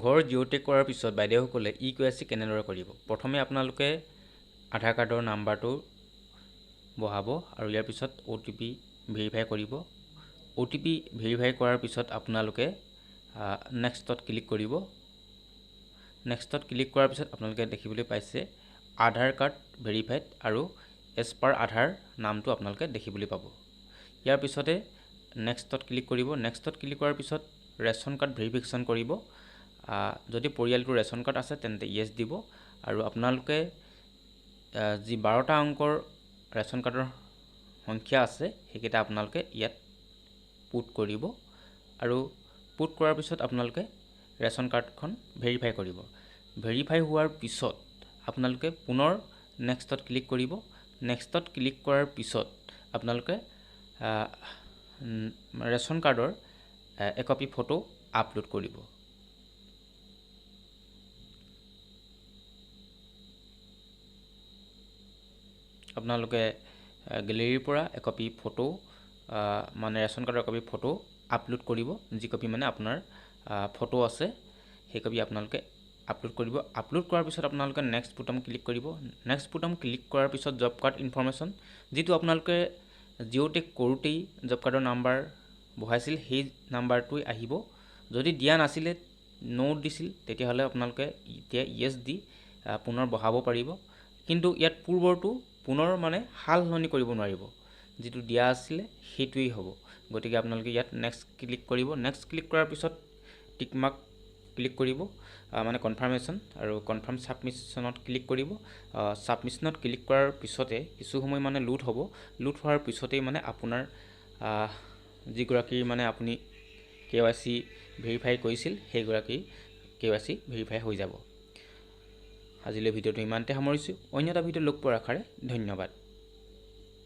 ঘৰ জিঅ'টেক কৰাৰ পিছত বাইদেউসকলে KYC কেনেদৰে কৰিব? প্ৰথমে আপোনালোকে আধাৰ কাৰ্ডৰ নাম্বাৰটো বহাব আৰু ইয়াৰ পিছত OTP ভেৰিফাই কৰিব। OTP ভেৰিফাই কৰাৰ পিছত আপোনালোকে নেক্সটত ক্লিক কৰিব। নেক্সটত ক্লিক কৰাৰ পিছত আপোনালোকে দেখিবলৈ পাইছে আধাৰ কাৰ্ড ভেৰিফাইড আৰু এজ পাৰ আধাৰ নামটো আপোনালোকে দেখিবলৈ পাব। ইয়াৰ পিছতে নেক্সটত ক্লিক কৰিব। নেক্সটত ক্লিক কৰাৰ পিছত ৰেচন কাৰ্ড ভেৰিফিকেশ্যন কৰিব। যদি পৰিয়ালটোৰ ৰেচন কাৰ্ড আছে তেন্তে ইয়েছ দিব আৰু আপোনালোকে যি 12টা অংকৰ ৰেচন কাৰ্ডৰ সংখ্যা আছে সেইকেইটা আপোনালোকে ইয়াত পুট কৰিব আৰু পুট কৰাৰ পিছত আপোনালোকে ৰেচন কাৰ্ডখন ভেৰিফাই কৰিব। ভেৰিফাই হোৱাৰ পিছত আপোনালোকে পুনৰ নেক্সটত ক্লিক কৰিব। নেক্সটত ক্লিক কৰাৰ পিছত আপোনালোকে ৰেচন কাৰ্ডৰ একপি ফটো আপলোড কৰিব। আপোনালোকে গেলেৰীৰ পৰা একপি ফটো মানে ৰেচন কাৰ্ডৰ একপি ফটো আপলোড কৰিব। যি কপি মানে আপোনাৰ ফটো আছে সেই কপি আপোনালোকে আপলোড কৰিব। আপলোড কৰাৰ পিছত আপোনালোকে নেক্সট বুটাম ক্লিক কৰিব। নেক্সট বুটাম ক্লিক কৰাৰ পিছত জব কাৰ্ড ইনফৰমেশ্যন যিটো আপোনালোকে জিঅ'টেক কৰোঁতেই জব কাৰ্ডৰ নাম্বাৰ বহাইছিল সেই নাম্বাৰটোৱে আহিব। যদি দিয়া নাছিলে নোট দিছিল তেতিয়াহ'লে আপোনালোকে এতিয়া ইয়েছ দি পুনৰ বহাব পাৰিব। কিন্তু ইয়াত পূৰ্বৰটো পুনৰ মানে সাল সলনি কৰিব নোৱাৰিব। যিটো দিয়া আছিলে সেইটোৱেই হ'ব। গতিকে আপোনালোকে ইয়াত নেক্সট ক্লিক কৰিব। নেক্সট ক্লিক কৰাৰ পিছত টিক মাৰ্ক ক্লিক কৰিব মানে কনফাৰ্মেশ্যন আৰু কনফাৰ্ম ছাবমিশ্যনত ক্লিক কৰিব। ছাবমিশ্যনত ক্লিক কৰাৰ পিছতে কিছু সময় মানে লোড হ'ব। লোড হোৱাৰ পিছতেই মানে আপোনাৰ যিগৰাকীৰ মানে আপুনি KYC ভেৰিফাই কৰিছিল সেইগৰাকীৰ KYC ভেৰিফাই হৈ যাব। আজিলৈ ভিডিঅ'টো ইমানতে সামৰিছোঁ। অন্য এটা ভিডিঅ' লগ পোৱাৰ আশাৰে ধন্যবাদ।